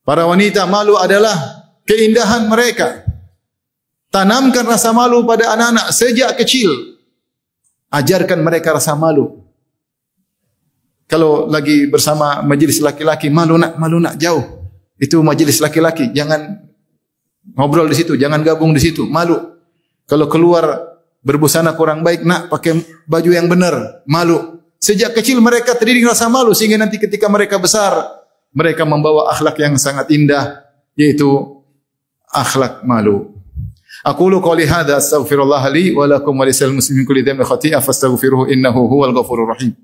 Para wanita, malu adalah keindahan mereka. Tanamkan rasa malu pada anak-anak sejak kecil. Ajarkan mereka rasa malu. Kalau lagi bersama majelis laki-laki, malu nak, jauh. Itu majelis laki-laki, jangan ngobrol di situ, jangan gabung di situ, malu. Kalau keluar berbusana kurang baik, nak pakai baju yang benar, malu. Sejak kecil mereka terdidik rasa malu sehingga nanti ketika mereka besar, mereka membawa akhlak yang sangat indah, yaitu akhlak malu. Aqulu qouli hadza astaghfirullah li wa lakum wa lisal muslimin kulli dhanbin khati'ah fastaghfiruhu innahu huwal ghafurur rahim.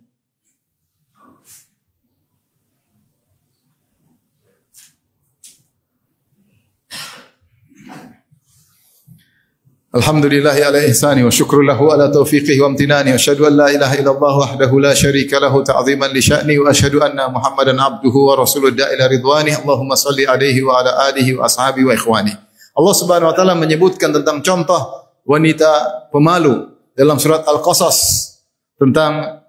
Alhamdulillahi ala ihsani wa syukru lahu ala taufiqihi wa amtinani wa asyhadu an la ilaha illallah wahdahu la syarika lahu ta'ziman li sya'ni wa asyhadu anna Muhammadan abduhu wa rasuluhu da'ila ridwani. Allahumma salli alaihi wa ala alihi wa ashabihi wa ikhwani. Allah Subhanahu wa taala menyebutkan tentang contoh wanita pemalu dalam surat Al-Qasas, tentang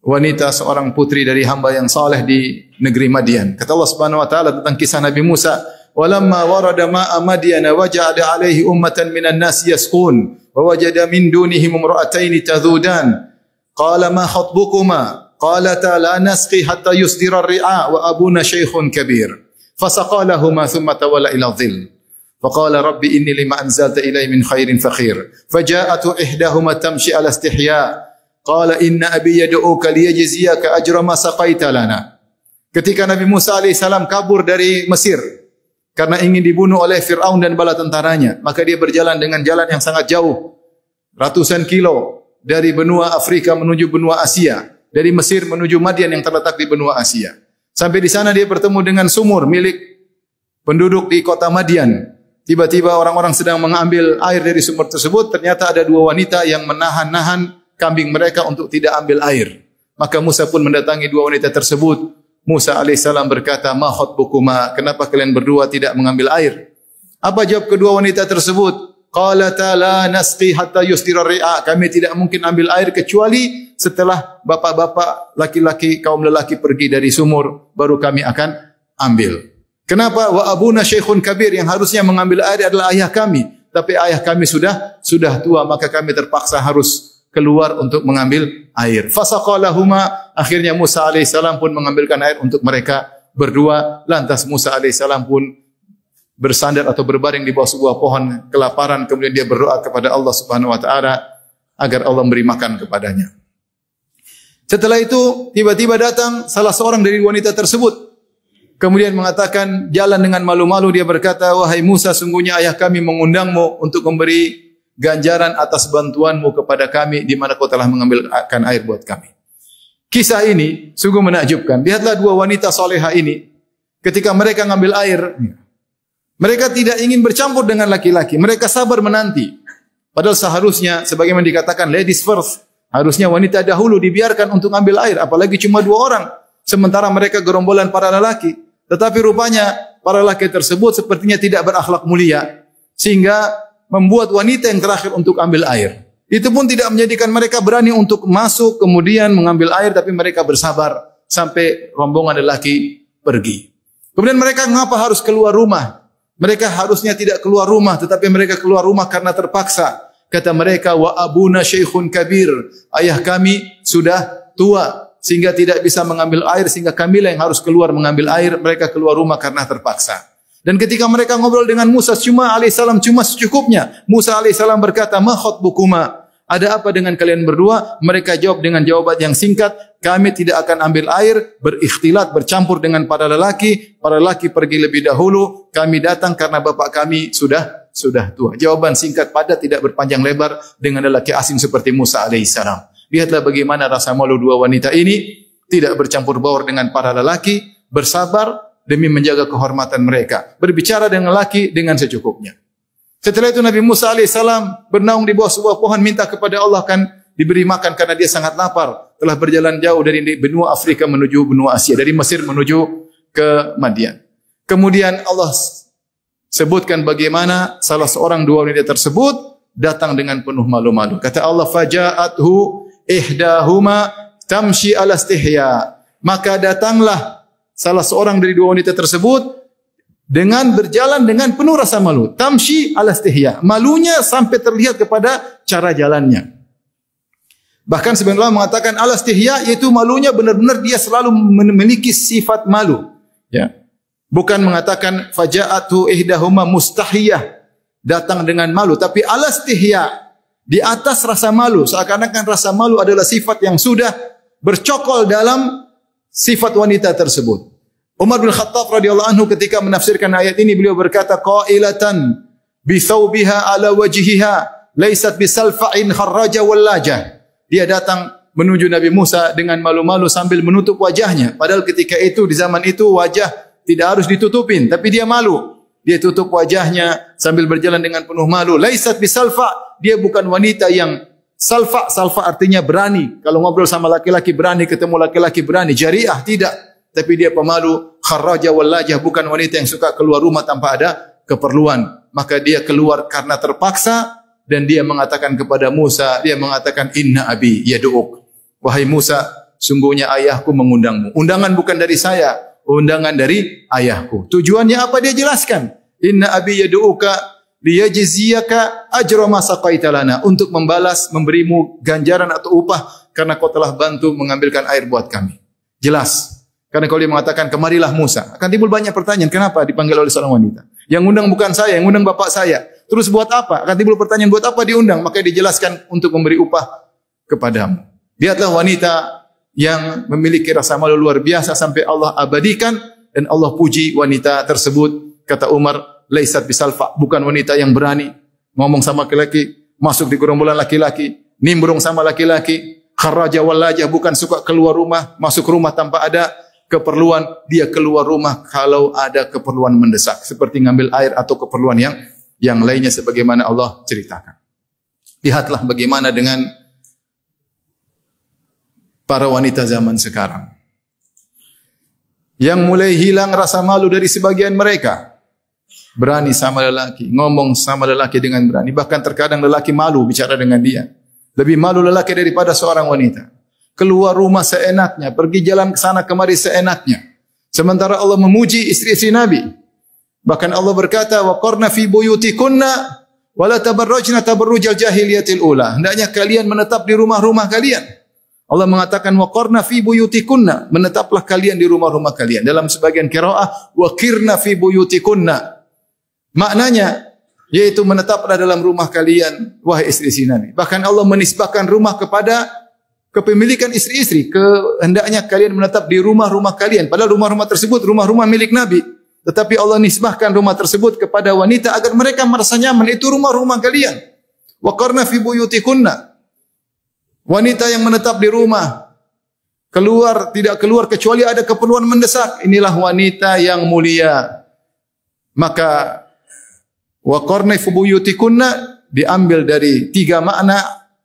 wanita seorang putri dari hamba yang saleh di negeri Madian. Kata Allah Subhanahu wa taala tentang kisah Nabi Musa, "Walamma warada ma'a Madyana waja'ala 'alaihi ummatan minan nas yasqun wa wajada min dunihim imra'ataini tadhudan qala ma khatbukuma qalata la nasqi hatta yusdira ar-ri'a wa abuna shaykhun kabir fasaqa lahumā thumma tawalla ila dhill faqala rabbi inni lima anzalta ilayya min khairin fakhir faja'atu ihdahuma tamshi 'ala istihya' qala inna abi yad'uka liyajziyaka ajra ma saqaita lana." Ketika Nabi Musa alaihissalam kabur dari Mesir karena ingin dibunuh oleh Fir'aun dan bala tentaranya, maka dia berjalan dengan jalan yang sangat jauh, ratusan kilo, dari benua Afrika menuju benua Asia, dari Mesir menuju Madian yang terletak di benua Asia. Sampai di sana dia bertemu dengan sumur milik penduduk di kota Madian. Tiba-tiba orang-orang sedang mengambil air dari sumur tersebut, ternyata ada dua wanita yang menahan-nahan kambing mereka untuk tidak ambil air. Maka Musa pun mendatangi dua wanita tersebut. Musa alaihissalam berkata, "Ma khatbukuma? Kenapa kalian berdua tidak mengambil air?" Apa jawab kedua wanita tersebut? Qalata la nasqi hatta yusdira ri'a. Kami tidak mungkin ambil air kecuali setelah bapak-bapak laki-laki kaum lelaki pergi dari sumur, baru kami akan ambil. Kenapa? Wa abuna syaikhun kabir, yang harusnya mengambil air adalah ayah kami, tapi ayah kami sudah tua, maka kami terpaksa harus keluar untuk mengambil air. Fasaqalahuma, akhirnya Musa alaihissalam pun mengambilkan air untuk mereka berdua. Lantas Musa alaihissalam pun bersandar atau berbaring di bawah sebuah pohon kelaparan, kemudian dia berdoa kepada Allah Subhanahu wa taala agar Allah memberi makan kepadanya. Setelah itu tiba-tiba datang salah seorang dari wanita tersebut, kemudian mengatakan jalan dengan malu-malu, dia berkata, "Wahai Musa, sungguhnya ayah kami mengundangmu untuk memberi ganjaran atas bantuanmu kepada kami di mana kau telah mengambilkan air buat kami." Kisah ini sungguh menakjubkan. Lihatlah dua wanita soleha ini, ketika mereka ngambil air, mereka tidak ingin bercampur dengan laki-laki. Mereka sabar menanti. Padahal seharusnya, sebagaimana dikatakan ladies first, harusnya wanita dahulu dibiarkan untuk ambil air, apalagi cuma dua orang. Sementara mereka gerombolan para lelaki. Tetapi rupanya para lelaki tersebut sepertinya tidak berakhlak mulia, sehingga membuat wanita yang terakhir untuk ambil air. Itu pun tidak menjadikan mereka berani untuk masuk kemudian mengambil air, tapi mereka bersabar sampai rombongan lelaki pergi. Kemudian mereka mengapa harus keluar rumah? Mereka harusnya tidak keluar rumah, tetapi mereka keluar rumah karena terpaksa. Kata mereka, "Wa abuna syaikhun kabir." Ayah kami sudah tua sehingga tidak bisa mengambil air, sehingga kamilah yang harus keluar mengambil air. Mereka keluar rumah karena terpaksa. Dan ketika mereka ngobrol dengan Musa alaihissalam cuma secukupnya, Musa alaihissalam berkata, "Ma khatbukuma?" Ada apa dengan kalian berdua? Mereka jawab dengan jawaban yang singkat, "Kami tidak akan ambil air, berikhtilat, bercampur dengan para lelaki pergi lebih dahulu, kami datang karena bapak kami sudah tua." Jawaban singkat padat, tidak berpanjang lebar dengan lelaki asing seperti Musa alaihissalam. Lihatlah bagaimana rasa malu dua wanita ini, tidak bercampur baur dengan para lelaki, bersabar demi menjaga kehormatan mereka. Berbicara dengan lelaki dengan secukupnya. Setelah itu Nabi Musa alaihissalam bernaung di bawah sebuah pohon, minta kepada Allah kan diberi makan karena dia sangat lapar. Telah berjalan jauh dari benua Afrika menuju benua Asia, dari Mesir menuju ke Madian. Kemudian Allah sebutkan bagaimana salah seorang dua wanita tersebut datang dengan penuh malu-malu. Kata Allah, "Faja'athu ihdahuma tamshi ala istihya." Maka datanglah salah seorang dari dua wanita tersebut, dengan berjalan dengan penuh rasa malu. Tamshi ala istihya. Malunya sampai terlihat kepada cara jalannya. Bahkan sebagian ulama mengatakan ala istihya yaitu malunya benar-benar dia selalu memiliki sifat malu. Ya. Bukan mengatakan faja'atu ihdahuma mustahiyah, datang dengan malu, tapi ala istihya, di atas rasa malu. Seakan-akan rasa malu adalah sifat yang sudah bercokol dalam sifat wanita tersebut. Umar bin Khattab radhiyallahu anhu ketika menafsirkan ayat ini beliau berkata qailatan bi thawbiha ala wajhiha laysat bisalfa'in kharraja wallaja. Dia datang menuju Nabi Musa dengan malu-malu sambil menutup wajahnya. Padahal ketika itu di zaman itu wajah tidak harus ditutupin, tapi dia malu. Dia tutup wajahnya sambil berjalan dengan penuh malu. Laysat bisalfa, dia bukan wanita yang salfa. Salfa artinya berani. Kalau ngobrol sama laki-laki berani, ketemu laki-laki berani. Jariah tidak. Tapi dia pemalu, kharraja wallajah, bukan wanita yang suka keluar rumah tanpa ada keperluan. Maka dia keluar karena terpaksa dan dia mengatakan kepada Musa, dia mengatakan inna abi yad'uk. Wahai Musa, sungguhnya ayahku mengundangmu. Undangan bukan dari saya, undangan dari ayahku. Tujuannya apa dia jelaskan? Inna abi yad'uka liyajziyaka ajra ma saqaita lana, untuk membalas, memberimu ganjaran atau upah karena kau telah bantu mengambilkan air buat kami. Jelas. Karena kalau dia mengatakan kemarilah Musa, akan timbul banyak pertanyaan, kenapa dipanggil oleh seorang wanita? Yang undang bukan saya, yang undang bapak saya. Terus buat apa? Akan timbul pertanyaan, buat apa diundang? Maka dijelaskan untuk memberi upah kepadamu. Dia adalah wanita yang memiliki rasa malu luar biasa sampai Allah abadikan dan Allah puji wanita tersebut. Kata Umar, laisat bisalfa, bukan wanita yang berani ngomong sama laki-laki, masuk di gerombolan laki-laki, nimbrung sama laki-laki, kharraja wallajah, bukan suka keluar rumah, masuk rumah tanpa ada keperluan. Dia keluar rumah kalau ada keperluan mendesak, seperti ngambil air atau keperluan yang lainnya sebagaimana Allah ceritakan. Lihatlah bagaimana dengan para wanita zaman sekarang yang mulai hilang rasa malu dari sebagian mereka. Berani sama lelaki, ngomong sama lelaki dengan berani. Bahkan terkadang lelaki malu bicara dengan dia. Lebih malu lelaki daripada seorang wanita. Keluar rumah seenaknya, pergi jalan ke sana kemari seenaknya. Sementara Allah memuji istri-istri Nabi. Bahkan Allah berkata, wa qarna fi buyutikunna wa la tabarrajna tabarrujal jahiliyatil ula. Hendaknya kalian menetap di rumah-rumah kalian. Allah mengatakan wa qarna fi buyutikunna, menetaplah kalian di rumah-rumah kalian. Dalam sebagian qiraah wa qirna fi buyutikunna. Maknanya yaitu menetaplah dalam rumah kalian wahai istri-istri Nabi. Bahkan Allah menisbahkan rumah kepada kepemilikan istri-istri. Hendaknya kalian menetap di rumah-rumah kalian. Padahal rumah-rumah tersebut rumah-rumah milik Nabi. Tetapi Allah nisbahkan rumah tersebut kepada wanita agar mereka merasa nyaman. Itu rumah-rumah kalian. Wa qarna fi buyutikunna. Wanita yang menetap di rumah, tidak keluar kecuali ada keperluan mendesak. Inilah wanita yang mulia. Maka wa qarna fi buyutikunna diambil dari 3 makna.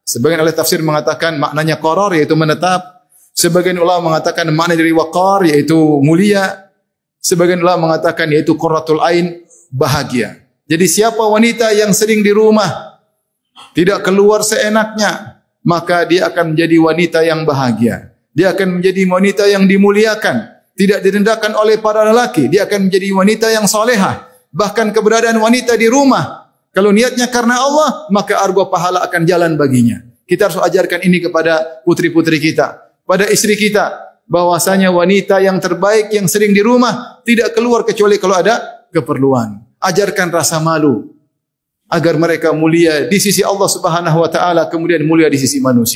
Sebagian ahli tafsir mengatakan maknanya qarar yaitu menetap. Sebagian ulama mengatakan makna dari waqar yaitu mulia. Sebagian ulama mengatakan yaitu qurratul ain, bahagia. Jadi siapa wanita yang sering di rumah, tidak keluar seenaknya, maka dia akan menjadi wanita yang bahagia. Dia akan menjadi wanita yang dimuliakan, tidak direndahkan oleh para lelaki. Dia akan menjadi wanita yang salehah. Bahkan keberadaan wanita di rumah, kalau niatnya karena Allah, maka argo pahala akan jalan baginya. Kita harus ajarkan ini kepada putri-putri kita, pada istri kita, bahwasanya wanita yang terbaik yang sering di rumah tidak keluar kecuali kalau ada keperluan. Ajarkan rasa malu agar mereka mulia di sisi Allah Subhanahu wa taala, kemudian mulia di sisi manusia.